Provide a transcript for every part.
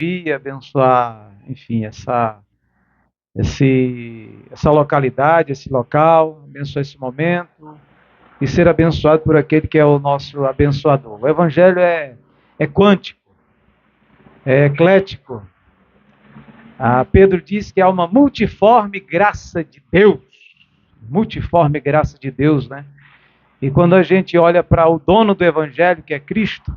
e abençoar, enfim, essa localidade, esse local, abençoar esse momento e ser abençoado por aquele que é o nosso abençoador. O Evangelho é quântico, é eclético. Pedro diz que há uma multiforme graça de Deus, multiforme graça de Deus, né? E quando a gente olha para o dono do Evangelho, que é Cristo,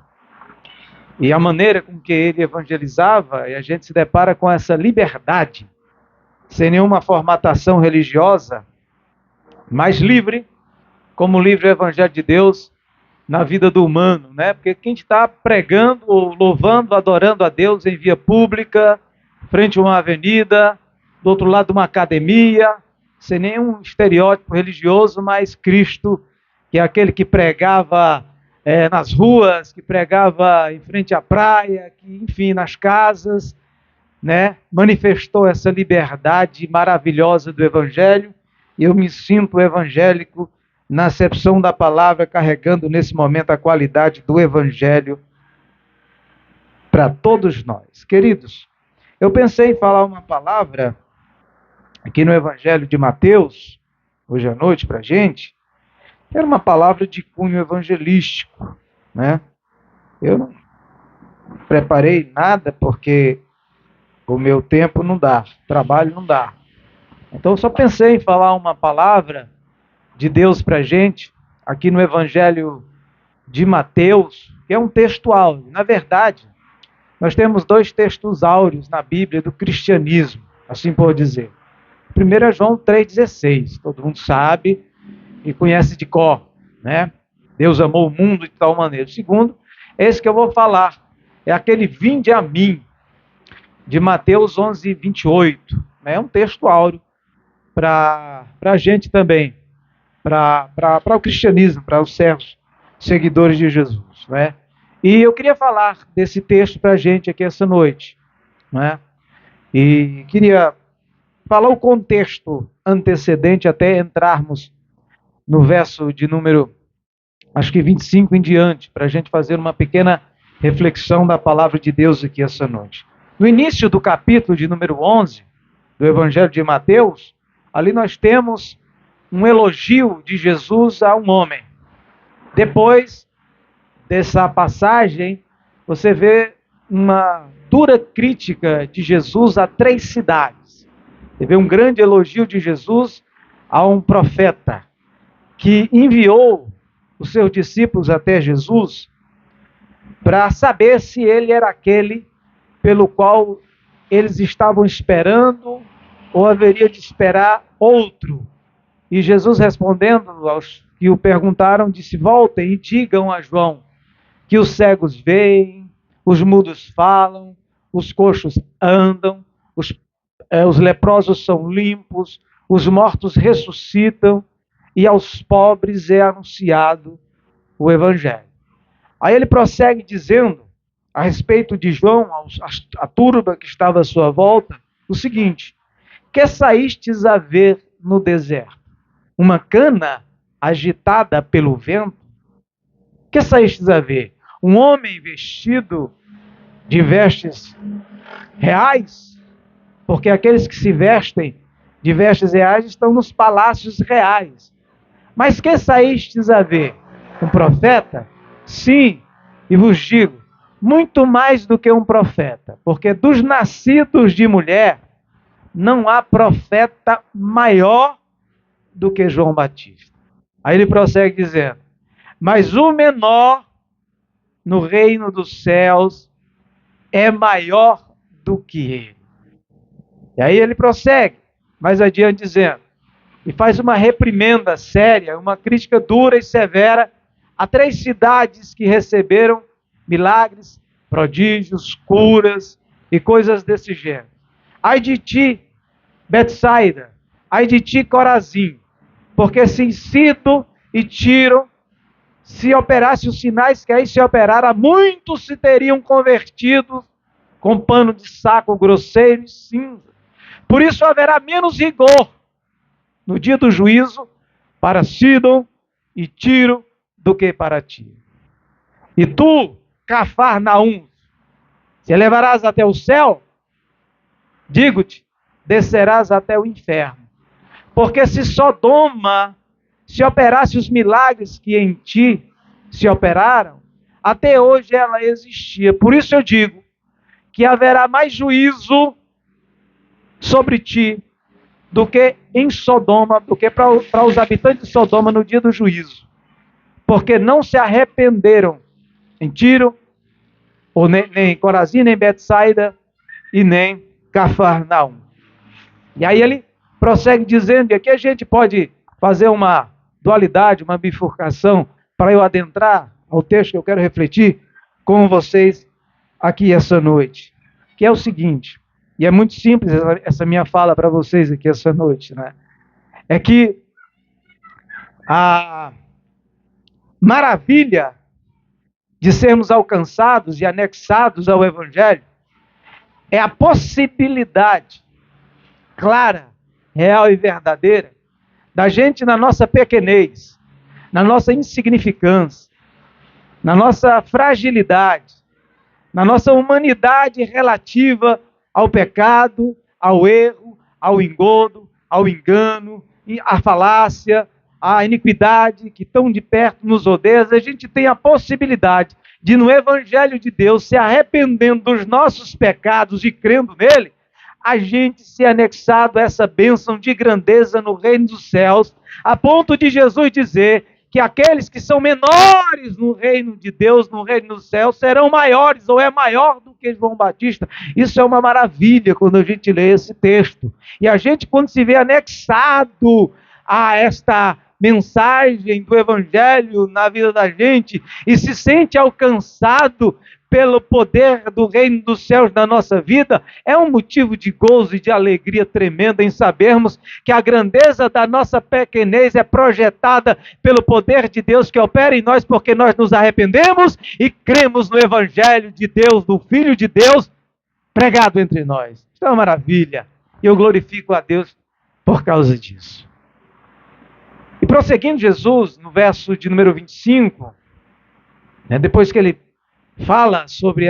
e a maneira com que ele evangelizava, e a gente se depara com essa liberdade, sem nenhuma formatação religiosa, mais livre, como livre o Evangelho de Deus na vida do humano, né? Porque quem está pregando, ou louvando, adorando a Deus em via pública, frente a uma avenida, do outro lado de uma academia, sem nenhum estereótipo religioso, mas Cristo, que é aquele que pregava nas ruas, que pregava em frente à praia, que, enfim, nas casas, né? Manifestou essa liberdade maravilhosa do Evangelho, e eu me sinto evangélico na acepção da palavra, carregando nesse momento a qualidade do Evangelho para todos nós. Queridos, eu pensei em falar uma palavra aqui no Evangelho de Mateus, hoje à noite para a gente, era uma palavra de cunho evangelístico, né? Eu não preparei nada porque o meu tempo não dá, o trabalho não dá. Então eu só pensei em falar uma palavra de Deus para a gente, aqui no Evangelho de Mateus, que é um texto áureo. Na verdade, nós temos dois textos áureos na Bíblia do cristianismo, assim por dizer. O primeiro é João 3,16, todo mundo sabe e conhece de cor, né? Deus amou o mundo de tal maneira. O segundo, esse que eu vou falar, é aquele vinde a mim, de Mateus 11:28. É um texto áureo para a gente também, para o cristianismo, para os servos, seguidores de Jesus, né? E eu queria falar desse texto para a gente aqui essa noite, né? E queria falar o contexto antecedente até entrarmos no verso de número, acho que 25 em diante, para a gente fazer uma pequena reflexão da palavra de Deus aqui essa noite. No início do capítulo de número 11 do Evangelho de Mateus, ali nós temos um elogio de Jesus a um homem. Depois dessa passagem, você vê uma dura crítica de Jesus a 3 cidades. Você vê um grande elogio de Jesus a um profeta que enviou os seus discípulos até Jesus para saber se ele era aquele pelo qual eles estavam esperando ou haveria de esperar outro. E Jesus, respondendo aos que o perguntaram, disse: voltem e digam a João que os cegos veem, os mudos falam, os coxos andam, os leprosos são limpos, os mortos ressuscitam, e aos pobres é anunciado o Evangelho. Aí ele prossegue dizendo, a respeito de João, a turba que estava à sua volta, o seguinte: que saístes a ver no deserto? Uma cana agitada pelo vento? Que saístes a ver? Um homem vestido de vestes reais? Porque aqueles que se vestem de vestes reais estão nos palácios reais. Mas que saístes a ver? Um profeta? Sim, e vos digo, muito mais do que um profeta, porque dos nascidos de mulher não há profeta maior do que João Batista. Aí ele prossegue dizendo: mas o menor no reino dos céus é maior do que ele. E aí ele prossegue mais adiante dizendo, e faz uma reprimenda séria, uma crítica dura e severa a 3 cidades que receberam milagres, prodígios, curas e coisas desse gênero. Ai de ti, Betsaida, ai de ti, Corazim, porque se em Sidom e Tiro se operasse os sinais que aí se operaram, muitos se teriam convertido com pano de saco grosseiro e cinza. Por isso haverá menos rigor no dia do juízo para Sidom e Tiro do que para ti. E tu, Cafarnaum, Se elevarás até o céu, digo-te, descerás até o inferno. Porque se Sodoma se operasse os milagres que em ti se operaram, até hoje ela existia. Por isso eu digo que haverá mais juízo sobre ti do que em Sodoma, do que para os habitantes de Sodoma no dia do juízo. Porque não se arrependeram em Tiro, ou nem Corazim, nem Betsaida, e nem Cafarnaum. E aí ele prossegue dizendo, e aqui a gente pode fazer uma dualidade, uma bifurcação, para eu adentrar ao texto que eu quero refletir com vocês aqui essa noite, que é o seguinte, e é muito simples essa minha fala para vocês aqui essa noite, né? É que a maravilha de sermos alcançados e anexados ao Evangelho é a possibilidade clara, real e verdadeira da gente, na nossa pequenez, na nossa insignificância, na nossa fragilidade, na nossa humanidade relativa ao pecado, ao erro, ao engodo, ao engano, à falácia, à iniquidade que tão de perto nos odeia, a gente tem a possibilidade de, no Evangelho de Deus, se arrependendo dos nossos pecados e crendo nele, a gente ser anexado a essa bênção de grandeza no reino dos céus, a ponto de Jesus dizer que aqueles que são menores no reino de Deus, no reino dos céus, serão maiores, ou é maior do que João Batista. Isso é uma maravilha quando a gente lê esse texto. E a gente, quando se vê anexado a esta mensagem do Evangelho na vida da gente, e se sente alcançado pelo poder do reino dos céus na nossa vida, é um motivo de gozo e de alegria tremenda em sabermos que a grandeza da nossa pequenez é projetada pelo poder de Deus que opera em nós, porque nós nos arrependemos e cremos no Evangelho de Deus, do Filho de Deus, pregado entre nós. Isso é uma maravilha. E eu glorifico a Deus por causa disso. E prosseguindo Jesus, no verso de número 25, depois que ele fala sobre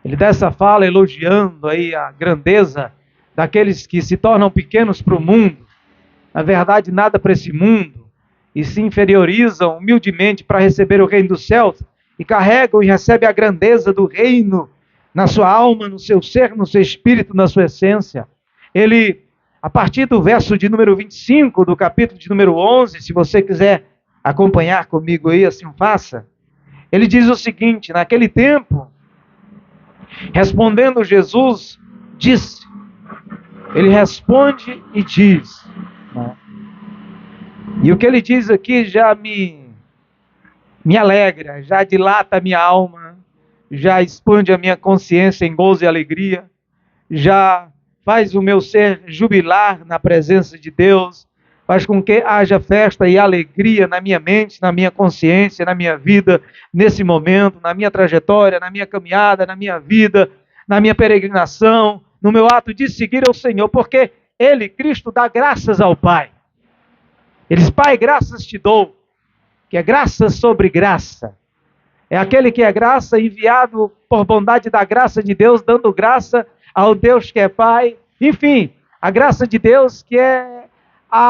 ele dá essa fala elogiando aí a grandeza daqueles que se tornam pequenos para o mundo, na verdade nada para esse mundo, e se inferiorizam humildemente para receber o reino dos céus, e carregam e recebem a grandeza do reino na sua alma, no seu ser, no seu espírito, na sua essência. Ele, a partir do verso de número 25, do capítulo de número 11, se você quiser acompanhar comigo aí, assim faça. Ele diz o seguinte: naquele tempo, respondendo Jesus, disse. Ele responde e diz. E o que ele diz aqui já me alegra, já dilata a minha alma, já expande a minha consciência em gozo e alegria, já faz o meu ser jubilar na presença de Deus, faz com que haja festa e alegria na minha mente, na minha consciência, na minha vida, nesse momento, na minha trajetória, na minha caminhada, na minha vida, na minha peregrinação, no meu ato de seguir ao Senhor, porque Ele, Cristo, dá graças ao Pai. Ele diz: Pai, graças te dou, que é graça sobre graça. É aquele que é graça enviado por bondade da graça de Deus, dando graça ao Deus que é Pai. Enfim, a graça de Deus que é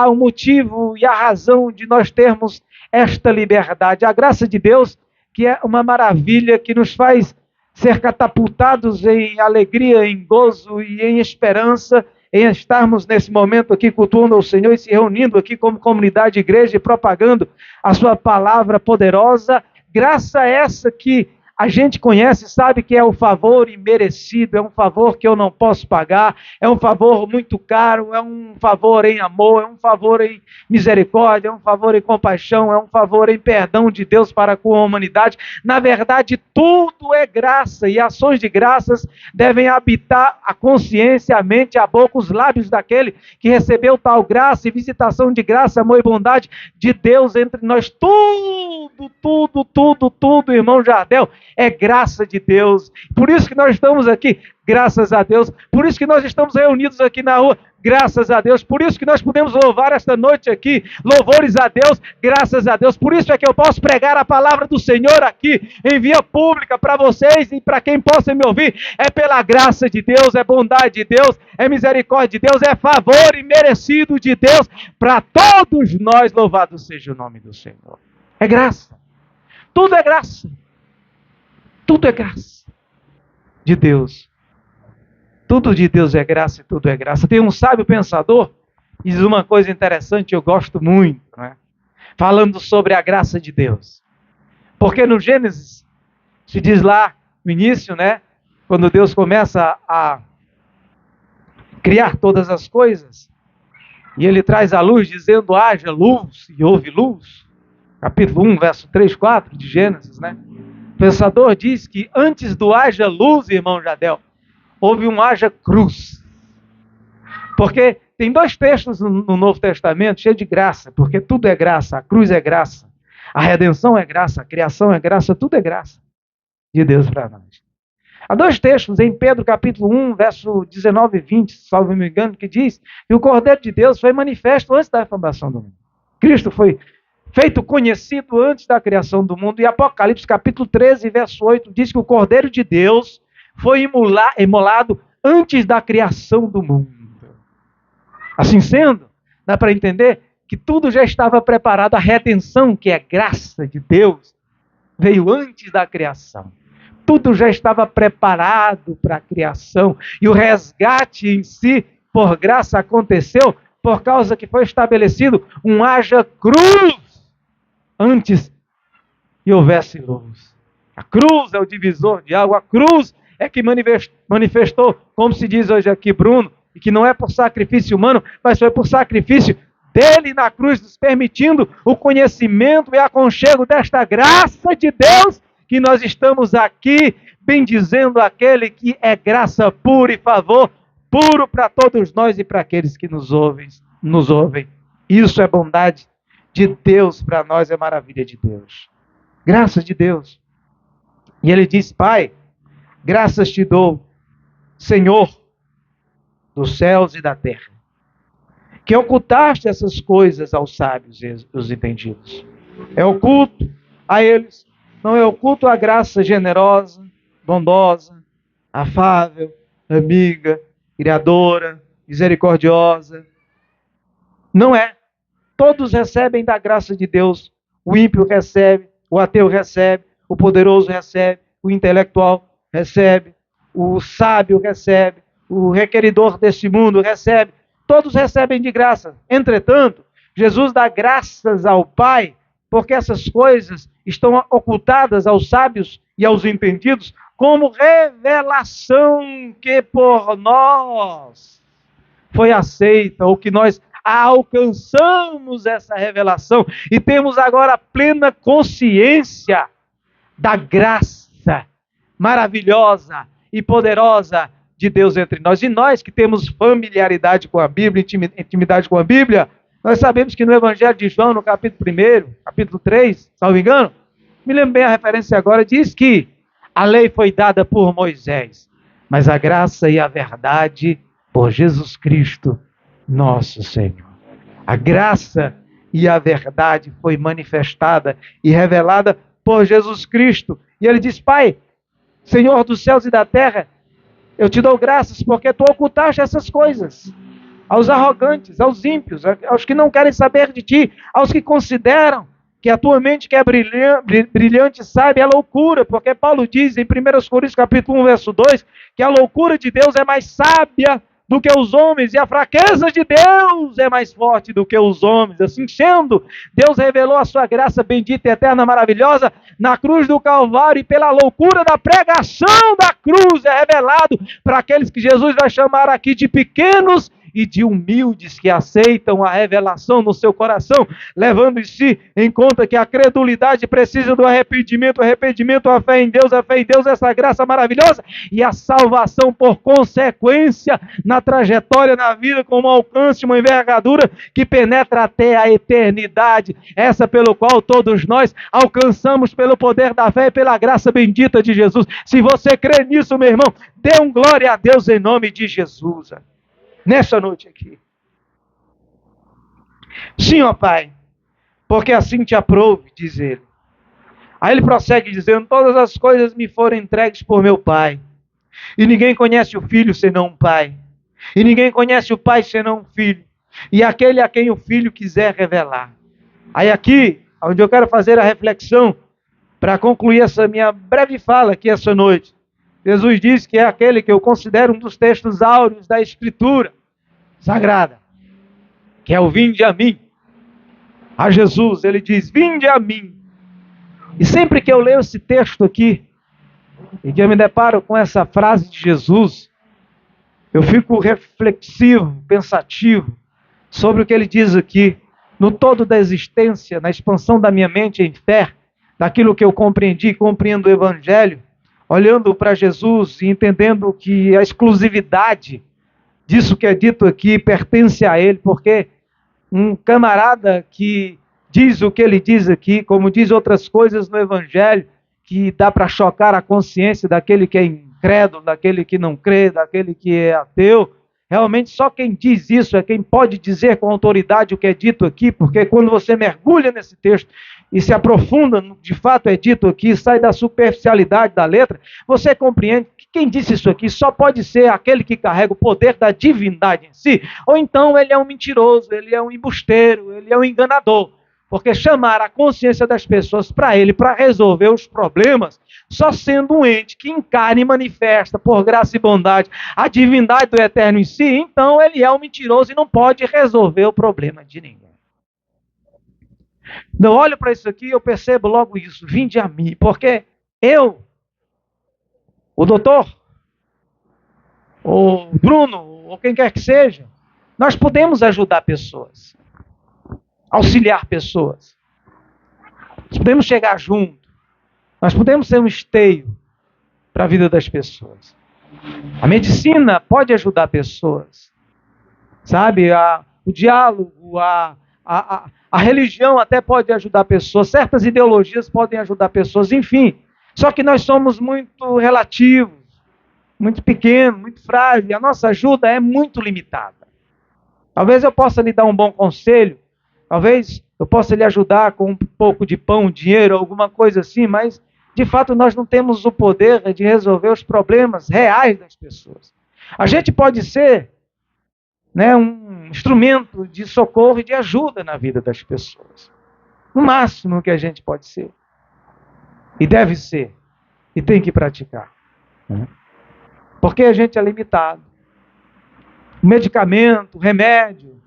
o motivo e a razão de nós termos esta liberdade. A graça de Deus que é uma maravilha, que nos faz ser catapultados em alegria, em gozo e em esperança, em estarmos nesse momento aqui cultuando ao Senhor e se reunindo aqui como comunidade de igreja e propagando a sua palavra poderosa. Graça essa que a gente conhece, sabe que é um favor imerecido, é um favor que eu não posso pagar, é um favor muito caro, é um favor em amor, é um favor em misericórdia, é um favor em compaixão, é um favor em perdão de Deus para com a humanidade. Na verdade, tudo é graça, e ações de graças devem habitar a consciência, a mente, a boca, os lábios daquele que recebeu tal graça e visitação de graça, amor e bondade de Deus entre nós. Tudo, irmão Jardel, é graça de Deus. Por isso que nós estamos aqui, graças a Deus. Por isso que nós estamos reunidos aqui na rua, graças a Deus. Por isso que nós podemos louvar esta noite aqui, louvores a Deus, graças a Deus. Por isso é que eu posso pregar a palavra do Senhor aqui, em via pública, para vocês e para quem possa me ouvir. É pela graça de Deus, é bondade de Deus, é misericórdia de Deus, é favor imerecido de Deus, para todos nós, louvado seja o nome do Senhor. É graça, tudo é graça, tudo é graça de Deus. Tudo de Deus é graça e tudo é graça. Tem um sábio pensador que diz uma coisa interessante, eu gosto muito, né? Falando sobre a graça de Deus. Porque no Gênesis, se diz lá no início, né? Quando Deus começa a criar todas as coisas, e Ele traz a luz dizendo, haja luz, e houve luz. Capítulo 1, verso 3, 4 de Gênesis, né? O pensador diz que antes do haja luz, irmão Jadel, houve um haja cruz. Porque tem dois textos no Novo Testamento cheios de graça, porque tudo é graça, a cruz é graça, a redenção é graça, a criação é graça, tudo é graça de Deus para nós. Há dois textos em Pedro capítulo 1, verso 19 e 20, salvo me engano, que diz que o Cordeiro de Deus foi manifesto antes da fundação do mundo. Cristo foi feito conhecido antes da criação do mundo. E Apocalipse capítulo 13, verso 8, diz que o Cordeiro de Deus foi imolado antes da criação do mundo. Assim sendo, dá para entender que tudo já estava preparado. A redenção, que é graça de Deus, veio antes da criação. Tudo já estava preparado para a criação. E o resgate em si, por graça, aconteceu por causa que foi estabelecido um haja cruz antes que houvesse luz. A cruz é o divisor de algo. A cruz é que manifestou, como se diz hoje aqui, Bruno, e que não é por sacrifício humano, mas foi por sacrifício dele na cruz, nos permitindo o conhecimento e aconchego desta graça de Deus, que nós estamos aqui bendizendo aquele que é graça pura e favor puro para todos nós e para aqueles que nos ouvem. Isso é bondade de Deus para nós, é maravilha de Deus. Graça de Deus. E ele diz, Pai, graças te dou, Senhor, dos céus e da terra, que ocultaste essas coisas aos sábios e aos entendidos. É oculto a eles, não é oculto a graça generosa, bondosa, afável, amiga, criadora, misericordiosa. Não é. Todos recebem da graça de Deus. O ímpio recebe, o ateu recebe, o poderoso recebe, o intelectual recebe, o sábio recebe, o requeridor deste mundo recebe. Todos recebem de graça. Entretanto, Jesus dá graças ao Pai, porque essas coisas estão ocultadas aos sábios e aos entendidos, como revelação que por nós foi aceita, ou que nós alcançamos essa revelação e temos agora plena consciência da graça maravilhosa e poderosa de Deus entre nós. E nós que temos familiaridade com a Bíblia, intimidade com a Bíblia, nós sabemos que no Evangelho de João, no capítulo 1, capítulo 3, salvo engano, me lembro bem a referência agora, diz que a lei foi dada por Moisés, mas a graça e a verdade por Jesus Cristo, nosso Senhor. A graça e a verdade foi manifestada e revelada por Jesus Cristo. E ele diz, Pai, Senhor dos céus e da terra, eu te dou graças porque tu ocultaste essas coisas aos arrogantes, aos ímpios, aos que não querem saber de ti, aos que consideram que a tua mente que é brilhante sabe é loucura, porque Paulo diz em 1 Coríntios capítulo 1, verso 2, que a loucura de Deus é mais sábia do que os homens, e a fraqueza de Deus é mais forte do que os homens. Assim sendo, Deus revelou a sua graça bendita, eterna, maravilhosa, na cruz do Calvário, e pela loucura da pregação da cruz é revelado para aqueles que Jesus vai chamar aqui de pequenos e de humildes que aceitam a revelação no seu coração, levando-se em conta que a credulidade precisa do arrependimento, a fé em Deus, essa graça maravilhosa e a salvação por consequência na trajetória, na vida, como alcance uma envergadura que penetra até a eternidade, essa pelo qual todos nós alcançamos pelo poder da fé e pela graça bendita de Jesus. Se você crê nisso, meu irmão, dê um glória a Deus em nome de Jesus. Nessa noite aqui. Sim, ó Pai, porque assim te aprouve, diz ele. Aí ele prossegue dizendo, todas as coisas me foram entregues por meu Pai. E ninguém conhece o Filho senão o Pai. E ninguém conhece o Pai senão o Filho. E aquele a quem o Filho quiser revelar. Aí aqui, onde eu quero fazer a reflexão, para concluir essa minha breve fala aqui essa noite. Jesus diz que é aquele que eu considero um dos textos áureos da Escritura Sagrada, que é o vinde a mim. A Jesus, ele diz, vinde a mim. E sempre que eu leio esse texto aqui, e que eu me deparo com essa frase de Jesus, eu fico reflexivo, pensativo, sobre o que ele diz aqui, no todo da existência, na expansão da minha mente em fé, daquilo que eu compreendi e compreendo o Evangelho, olhando para Jesus e entendendo que a exclusividade disso que é dito aqui pertence a Ele, porque um camarada que diz o que ele diz aqui, como diz outras coisas no Evangelho, que dá para chocar a consciência daquele que é incrédulo, daquele que não crê, daquele que é ateu. Realmente só quem diz isso é quem pode dizer com autoridade o que é dito aqui, porque quando você mergulha nesse texto e se aprofunda no que de fato é dito aqui, sai da superficialidade da letra, você compreende que quem disse isso aqui só pode ser aquele que carrega o poder da divindade em si, ou então ele é um mentiroso, ele é um embusteiro, ele é um enganador. Porque chamar a consciência das pessoas para ele, para resolver os problemas, só sendo um ente que encarna e manifesta, por graça e bondade, a divindade do eterno em si, então ele é um mentiroso e não pode resolver o problema de ninguém. Eu olho para isso aqui e eu percebo logo isso, vinde a mim, porque eu, o doutor, o Bruno, ou quem quer que seja, nós podemos ajudar pessoas, auxiliar pessoas. Nós podemos chegar junto. Nós podemos ser um esteio para a vida das pessoas. A medicina pode ajudar pessoas. Sabe? O diálogo, a religião até pode ajudar pessoas. Certas ideologias podem ajudar pessoas. Enfim. Só que nós somos muito relativos, muito pequenos, muito frágeis. A nossa ajuda é muito limitada. Talvez eu possa lhe dar um bom conselho. Talvez eu possa lhe ajudar com um pouco de pão, dinheiro, alguma coisa assim, mas de fato nós não temos o poder de resolver os problemas reais das pessoas. A gente pode ser, né, um instrumento de socorro e de ajuda na vida das pessoas. O máximo que a gente pode ser. E deve ser. E tem que praticar. Porque a gente é limitado. O medicamento, o remédio,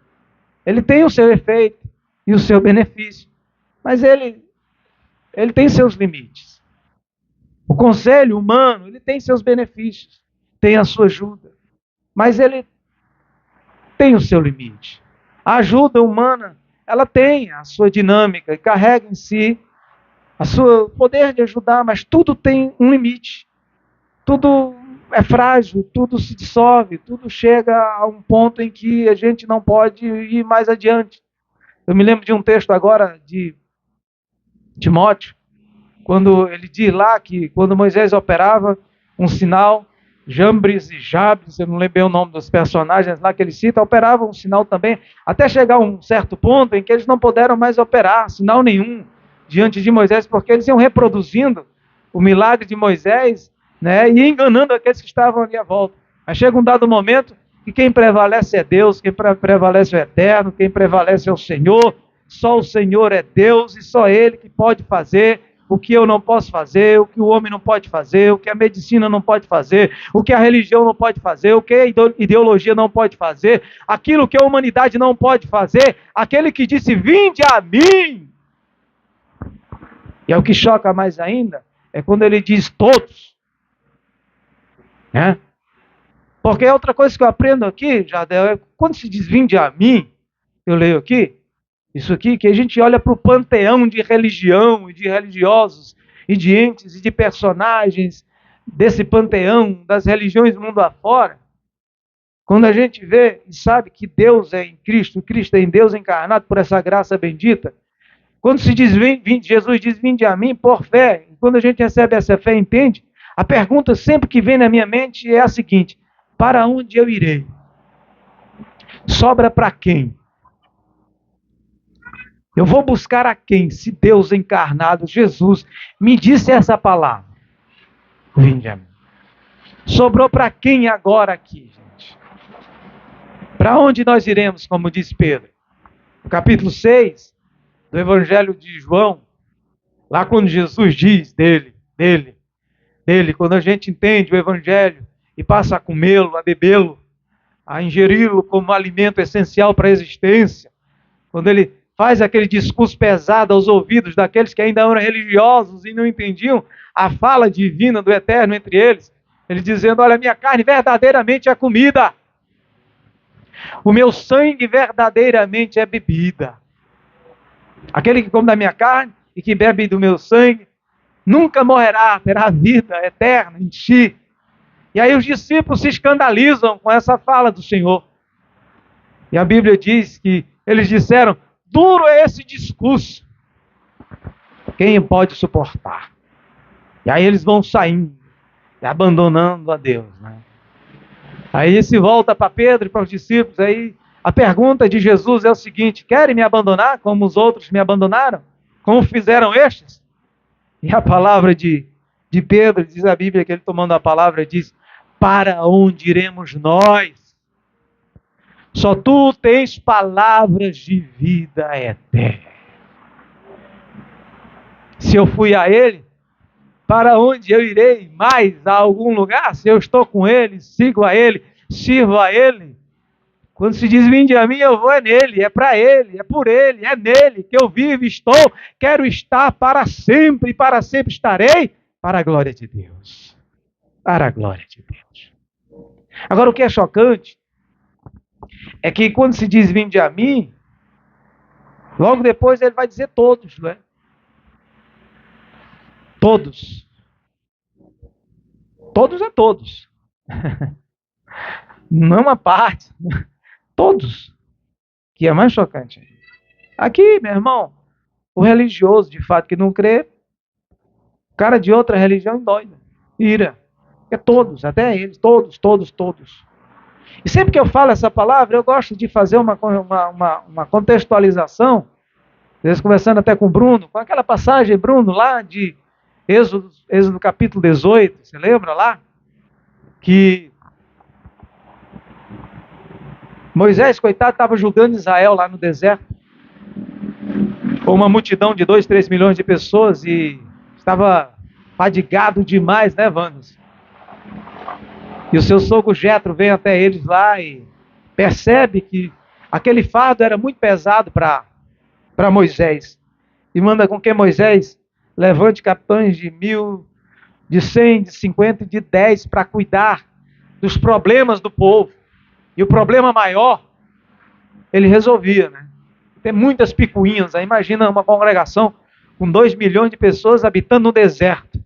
ele tem o seu efeito e o seu benefício, mas ele tem seus limites. O conselho humano, ele tem seus benefícios, tem a sua ajuda, mas ele tem o seu limite. A ajuda humana, ela tem a sua dinâmica e carrega em si o seu poder de ajudar, mas tudo tem um limite. Tudo é frágil, tudo se dissolve, tudo chega a um ponto em que a gente não pode ir mais adiante. Eu me lembro de um texto agora de Timóteo, quando ele diz lá que quando Moisés operava um sinal, Jambres e Jabes, eu não lembro bem o nome dos personagens lá que ele cita, operavam um sinal também, até chegar a um certo ponto em que eles não puderam mais operar sinal nenhum diante de Moisés, porque eles iam reproduzindo o milagre de Moisés, né, e enganando aqueles que estavam ali à volta. Mas chega um dado momento que quem prevalece é Deus, quem prevalece é o Eterno, quem prevalece é o Senhor, só o Senhor é Deus e só Ele que pode fazer o que eu não posso fazer, o que o homem não pode fazer, o que a medicina não pode fazer, o que a religião não pode fazer, o que a ideologia não pode fazer, aquilo que a humanidade não pode fazer, aquele que disse, vinde a mim. E é o que choca mais ainda, é quando ele diz todos, né? Porque outra coisa que eu aprendo aqui, Jardel, é quando se diz vinde a mim, eu leio aqui, isso aqui, que a gente olha para o panteão de religião e de religiosos e de entes e de personagens desse panteão das religiões do mundo afora. Quando a gente vê e sabe que Deus é em Cristo, Cristo é em Deus encarnado por essa graça bendita, quando se diz, Jesus diz, vinde a mim por fé, quando a gente recebe essa fé, entende? A pergunta sempre que vem na minha mente é a seguinte: para onde eu irei? Sobra para quem? Eu vou buscar a quem? Se Deus encarnado, Jesus, me disse essa palavra. Vinde a mim. Sobrou para quem agora aqui, gente? Para onde nós iremos, como diz Pedro? No capítulo 6 do Evangelho de João, lá quando Jesus diz dele, quando a gente entende o Evangelho e passa a comê-lo, a bebê-lo, a ingeri-lo como alimento essencial para a existência, quando ele faz aquele discurso pesado aos ouvidos daqueles que ainda eram religiosos e não entendiam a fala divina do Eterno entre eles, ele dizendo, olha, minha carne verdadeiramente é comida, o meu sangue verdadeiramente é bebida. Aquele que come da minha carne e que bebe do meu sangue, nunca morrerá, terá vida eterna em si. E aí os discípulos se escandalizam com essa fala do Senhor. E a Bíblia diz que eles disseram, duro é esse discurso, quem pode suportar? E aí eles vão saindo, e abandonando a Deus, né? Aí se volta para Pedro e para os discípulos, aí a pergunta de Jesus é o seguinte, querem me abandonar como os outros me abandonaram? Como fizeram estes? E a palavra de Pedro, diz a Bíblia que ele tomando a palavra, diz, para onde iremos nós? Só tu tens palavras de vida eterna. Se eu fui a ele, para onde eu irei mais? A algum lugar? Se eu estou com ele, sigo a ele, sirvo a ele. Quando se diz, vinde a mim, eu vou é nele, é para ele, é por ele, é nele que eu vivo, estou, quero estar para sempre, e para sempre estarei, para a glória de Deus. Para a glória de Deus. Agora, o que é chocante é que quando se diz, vinde a mim, logo depois ele vai dizer todos, não é? Todos. Todos é todos. Não uma parte. Todos. Que é mais chocante. Aqui, meu irmão, o religioso, de fato, que não crê, o cara de outra religião endoida, ira. É todos, até eles, todos, todos, todos. E sempre que eu falo essa palavra, eu gosto de fazer uma contextualização, às vezes conversando até com o Bruno, com aquela passagem, Bruno, lá de Êxodo capítulo 18, você lembra lá? Que Moisés, coitado, estava julgando Israel lá no deserto, com uma multidão de 2, 3 milhões de pessoas e estava fadigado demais, né, Vanos? E o seu sogro Jetro vem até eles lá e percebe que aquele fardo era muito pesado para Moisés. E manda com que Moisés levante capitães de 1.000, de 100, de 50 e de 10 para cuidar dos problemas do povo. E o problema maior, ele resolvia, né? Tem muitas picuinhas. Aí imagina uma congregação com 2 milhões de pessoas habitando no deserto.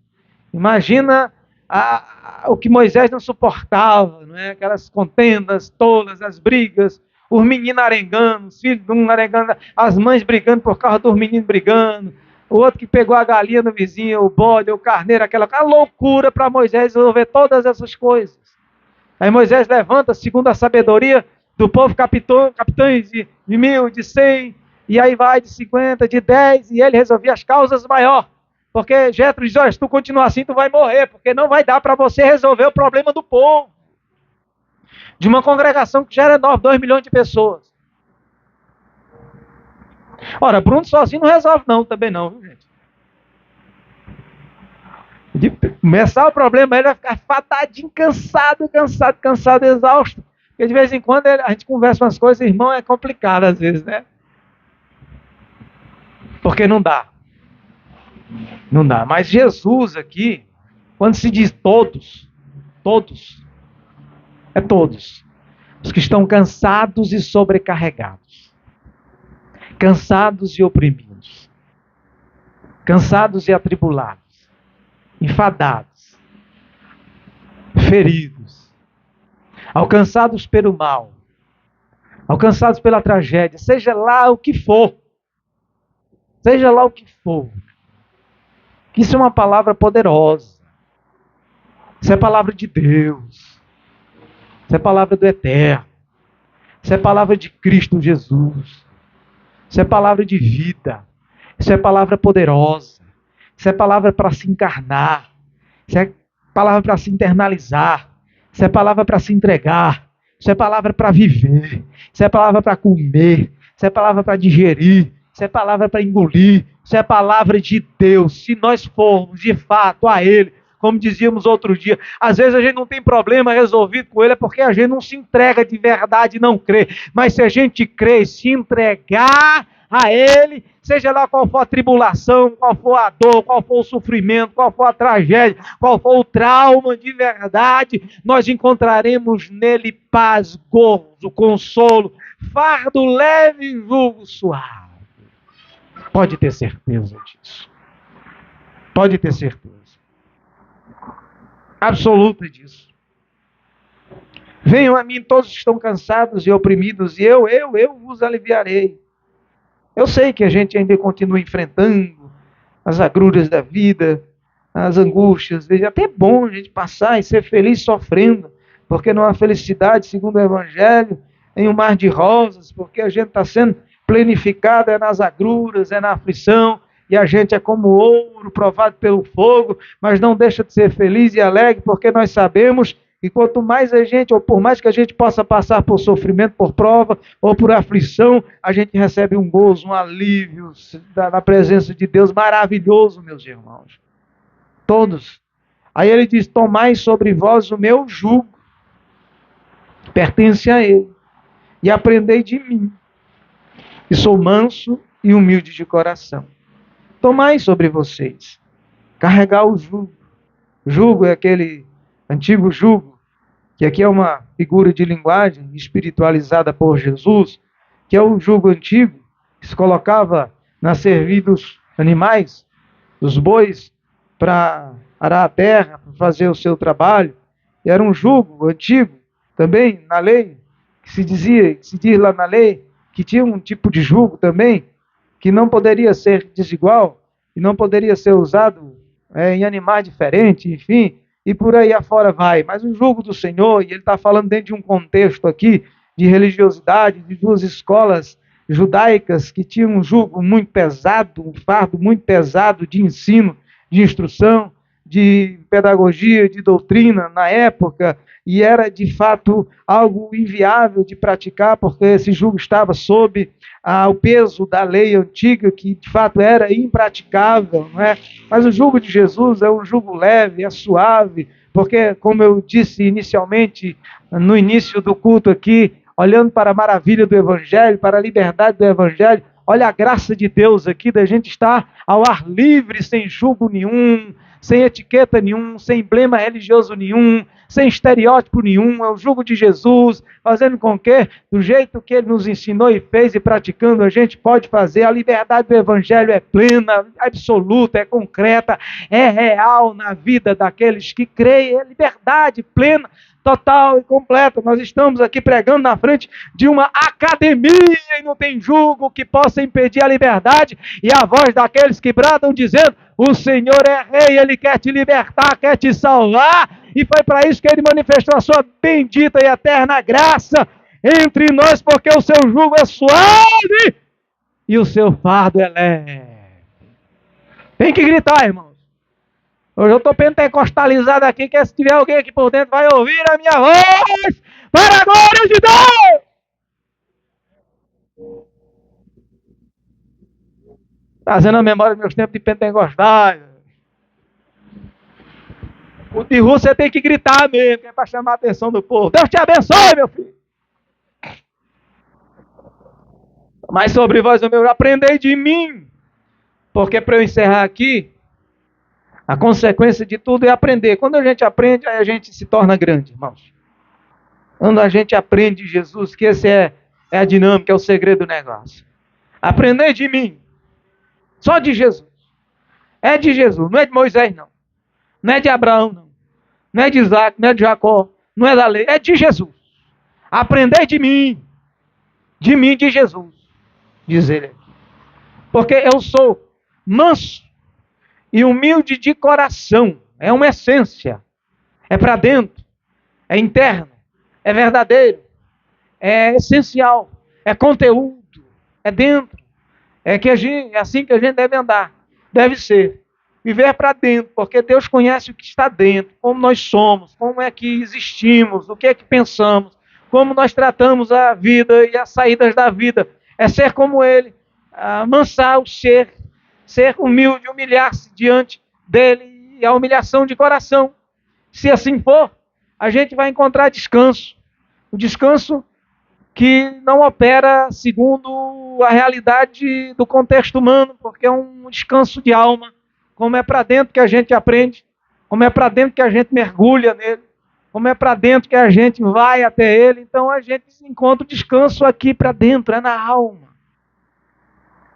Imagina o que Moisés não suportava, não é? Aquelas contendas tolas, as brigas, os meninos arengando, os filhos de um arengando, as mães brigando por causa dos meninos brigando, o outro que pegou a galinha do vizinho, o bode, o carneiro, aquela loucura para Moisés resolver todas essas coisas. Aí Moisés levanta, segundo a sabedoria do povo, capitães de 1.000, de 100, e aí vai de 50, de 10, e ele resolvia as causas maiores. Porque Jetro diz, olha, se tu continuar assim, tu vai morrer, porque não vai dar para você resolver o problema do povo. De uma congregação que já era 2 milhões de pessoas. Ora, Bruno sozinho não resolve não, também não, viu, gente? De começar o problema, ele vai ficar fatadinho, cansado, exausto. Porque de vez em quando a gente conversa umas coisas, irmão, é complicado às vezes, né? Porque não dá. Não dá. Mas Jesus aqui, quando se diz todos, É todos. Os que estão cansados e sobrecarregados. Cansados e oprimidos. Cansados e atribulados. Enfadados. Feridos. Alcançados pelo mal. Alcançados pela tragédia. Seja lá o que for. Seja lá o que for. Isso é uma palavra poderosa. Isso é palavra de Deus. Isso é palavra do Eterno. Isso é palavra de Cristo Jesus. Isso é palavra de vida. Isso é palavra poderosa. Isso é palavra para se encarnar. Isso é palavra para se internalizar. Isso é palavra para se entregar. Isso é palavra para viver. Isso é palavra para comer. Isso é palavra para digerir. Isso é palavra para engolir. Isso é palavra de Deus. Se nós formos de fato a Ele, como dizíamos outro dia, às vezes a gente não tem problema resolvido com Ele, é porque a gente não se entrega de verdade e não crê. Mas se a gente crê e se entregar a Ele, seja lá qual for a tribulação, qual for a dor, qual for o sofrimento, qual for a tragédia, qual for o trauma de verdade, nós encontraremos nele paz, gozo, consolo, fardo leve e jugo suave. Pode ter certeza disso. Pode ter certeza. Absoluta disso. Venham a mim todos que estão cansados e oprimidos, e eu vos aliviarei. Eu sei que a gente ainda continua enfrentando as agruras da vida, as angústias. É até bom a gente passar e ser feliz sofrendo, porque não há felicidade, segundo o Evangelho, em um mar de rosas, porque a gente está sendo planificado, é nas agruras, é na aflição, e a gente é como ouro provado pelo fogo, mas não deixa de ser feliz e alegre, porque nós sabemos que quanto mais a gente, ou por mais que a gente possa passar por sofrimento, por prova, ou por aflição, a gente recebe um gozo, um alívio na presença de Deus maravilhoso, meus irmãos. Todos. Aí ele diz, tomai sobre vós o meu jugo, pertence a ele, e aprendei de mim, e sou manso e humilde de coração. Tomai sobre vocês, carregar o jugo. Jugo é aquele antigo jugo, que aqui é uma figura de linguagem espiritualizada por Jesus, que é o jugo antigo, que se colocava na cerviz dos animais, dos bois, para arar a terra, para fazer o seu trabalho. E era um jugo antigo, também na lei, que se diz lá na lei, que tinha um tipo de jugo também, que não poderia ser desigual, e não poderia ser usado em animais diferentes, enfim, e por aí afora vai. Mas o jugo do Senhor, e ele está falando dentro de um contexto aqui, de religiosidade, de duas escolas judaicas que tinham um jugo muito pesado, um fardo muito pesado de ensino, de instrução, de pedagogia, de doutrina na época, e era de fato algo inviável de praticar, porque esse jugo estava sob o peso da lei antiga, que de fato era impraticável, não é? Mas o jugo de Jesus é um jugo leve, é suave, porque, como eu disse inicialmente, no início do culto aqui, olhando para a maravilha do Evangelho, para a liberdade do Evangelho, olha a graça de Deus aqui, da gente estar ao ar livre, sem jugo nenhum, sem etiqueta nenhum, sem emblema religioso nenhum, sem estereótipo nenhum, é o jugo de Jesus, fazendo com que, do jeito que Ele nos ensinou e fez e praticando, a gente pode fazer. A liberdade do Evangelho é plena, absoluta, é concreta, é real na vida daqueles que creem, é liberdade plena, total e completa. Nós estamos aqui pregando na frente de uma academia e não tem jugo que possa impedir a liberdade, e a voz daqueles que bradam dizendo, o Senhor é rei, Ele quer te libertar, quer te salvar, e foi para isso que Ele manifestou a sua bendita e eterna graça entre nós, porque o seu jugo é suave e o seu fardo é leve. Tem que gritar, irmãos. Hoje eu estou pentecostalizado aqui, que se tiver alguém aqui por dentro vai ouvir a minha voz para a glória de Deus. Trazendo a memória dos meus tempos de pentecostais. O de rua você tem que gritar mesmo, que é para chamar a atenção do povo. Deus te abençoe, meu filho. Mas sobre vós, o meu, aprendei de mim. Porque para eu encerrar aqui, a consequência de tudo é aprender. Quando a gente aprende, aí a gente se torna grande, irmãos. Quando a gente aprende de Jesus, que esse é a dinâmica, é o segredo do negócio. Aprender de mim. Só de Jesus. É de Jesus, não é de Moisés, não. Não é de Abraão, não. Não é de Isaac, não é de Jacó, não é da lei, é de Jesus. Aprender de mim, de Jesus, diz ele. Porque eu sou manso e humilde de coração. É uma essência. É para dentro. É interno. É verdadeiro. É essencial. É conteúdo. É dentro. É assim que a gente deve andar. Deve ser. Viver para dentro, porque Deus conhece o que está dentro, como nós somos, como é que existimos, o que é que pensamos, como nós tratamos a vida e as saídas da vida. É ser como Ele, amansar o ser humilde, humilhar-se diante dEle e a humilhação de coração. Se assim for, a gente vai encontrar descanso. O descanso que não opera segundo a realidade do contexto humano, porque é um descanso de alma. Como é para dentro que a gente aprende, como é para dentro que a gente mergulha nele, como é para dentro que a gente vai até ele, então a gente encontra o descanso aqui para dentro, é na alma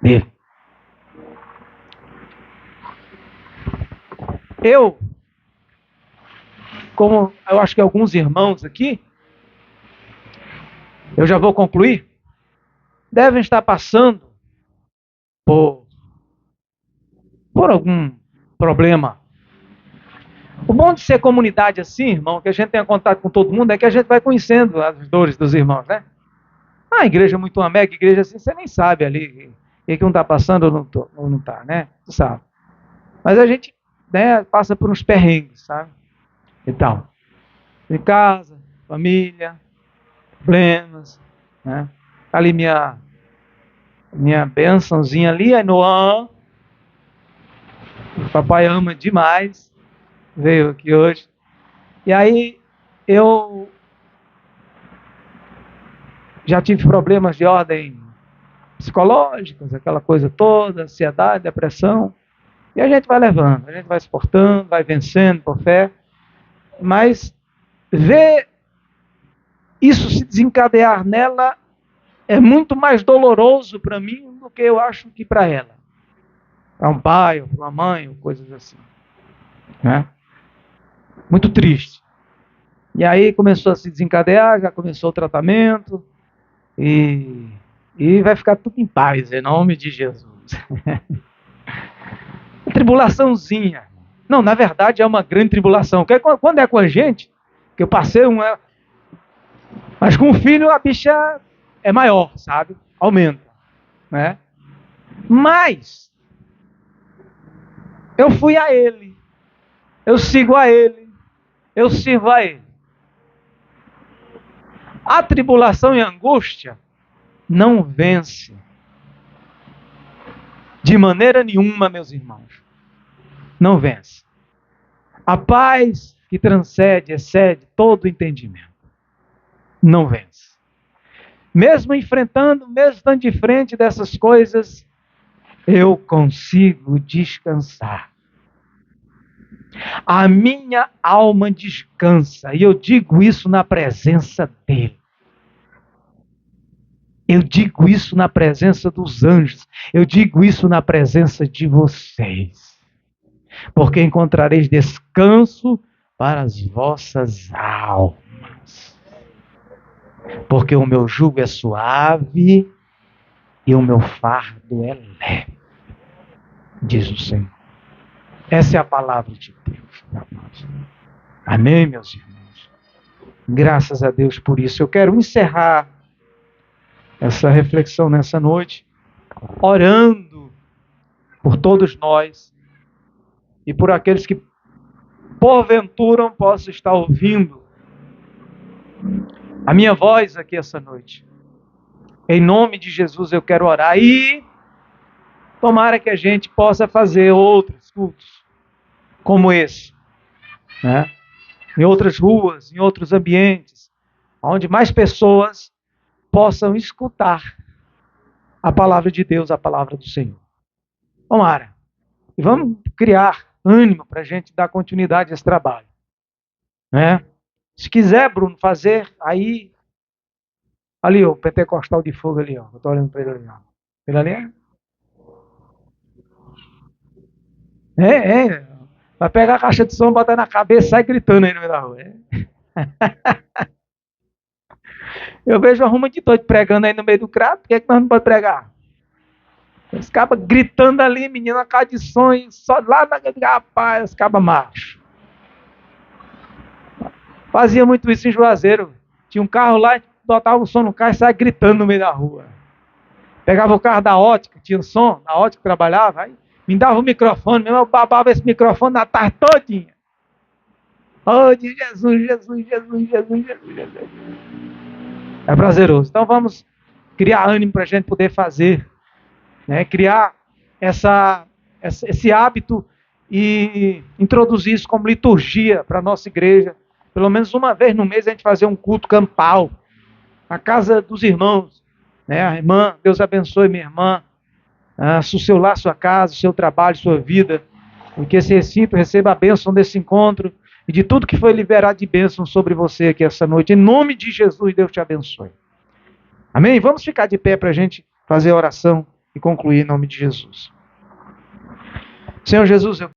dele. Como eu acho que alguns irmãos aqui, eu já vou concluir, devem estar passando por algum problema. O bom de ser comunidade assim, irmão, que a gente tenha contato com todo mundo, é que a gente vai conhecendo as dores dos irmãos, né? A igreja é muito uma mega igreja assim, você nem sabe ali o que um está passando ou não está, né? Você sabe. Mas a gente, né, passa por uns perrengues, sabe? E tal. Em casa, família, problemas, né? Ali minha bênçãozinha ali, é Noã. O papai ama demais. Veio aqui hoje. E aí eu já tive problemas de ordem psicológicas, aquela coisa toda, ansiedade, depressão. E a gente vai levando, a gente vai suportando, vai vencendo por fé. Mas ver isso se desencadear nela é muito mais doloroso para mim do que eu acho que para ela. Para um pai, ou para uma mãe, ou coisas assim. Né? Muito triste. E aí começou a se desencadear, já começou o tratamento, e vai ficar tudo em paz, em nome de Jesus. Tribulaçãozinha. Não, na verdade é uma grande tribulação. Porque quando é com a gente, que eu passei uma... Mas com o filho a bicha é maior, sabe? Aumenta. Né? Mas eu fui a ele. Eu sigo a ele. Eu sirvo a ele. A tribulação e a angústia não vence. De maneira nenhuma, meus irmãos. Não vence. A paz que transcende, excede todo entendimento. Não vence. Mesmo enfrentando, mesmo estando de frente dessas coisas, eu consigo descansar. A minha alma descansa. E eu digo isso na presença dele. Eu digo isso na presença dos anjos. Eu digo isso na presença de vocês. Porque encontrareis descanso para as vossas almas. Porque o meu jugo é suave e o meu fardo é leve, diz o Senhor. Essa é a palavra de Deus para nós. Amém, meus irmãos? Graças a Deus por isso. Eu quero encerrar essa reflexão nessa noite, orando por todos nós e por aqueles que porventura possam estar ouvindo a minha voz aqui essa noite. Em nome de Jesus eu quero orar e tomara que a gente possa fazer outros cultos como esse, né? Em outras ruas, em outros ambientes, onde mais pessoas possam escutar a palavra de Deus, a palavra do Senhor. Tomara. E vamos criar ânimo para a gente dar continuidade a esse trabalho, né? Se quiser, Bruno, fazer, aí, ali, o pentecostal de fogo ali, ó. Eu tô olhando para ele ali, ó. Ele ali é. Vai pegar a caixa de som, botar na cabeça e sai gritando aí no meio da rua. Eu vejo uma ruma de doido pregando aí no meio do crato, por que, que nós não podemos pregar? Os cabas gritando ali, menina, a caixa de som, e só lá na rapaz, os cabas machos. Fazia muito isso em Juazeiro. Tinha um carro lá, botava o som no carro e saia gritando no meio da rua. Pegava o carro da ótica, tinha o som, na ótica que trabalhava, aí me dava o microfone, mesmo eu babava esse microfone na tarde todinha. Oh, de Jesus, Jesus, Jesus, Jesus, Jesus, Jesus. É prazeroso. Então vamos criar ânimo para a gente poder fazer, né? Criar esse hábito e introduzir isso como liturgia para a nossa igreja. Pelo menos uma vez no mês a gente fazer um culto campal na casa dos irmãos. Né? A irmã, Deus abençoe minha irmã, o seu lar, sua casa, o seu trabalho, sua vida, e que esse recinto receba a bênção desse encontro e de tudo que foi liberado de bênção sobre você aqui essa noite. Em nome de Jesus, Deus te abençoe. Amém? Vamos ficar de pé para a gente fazer a oração e concluir em nome de Jesus. Senhor Jesus, eu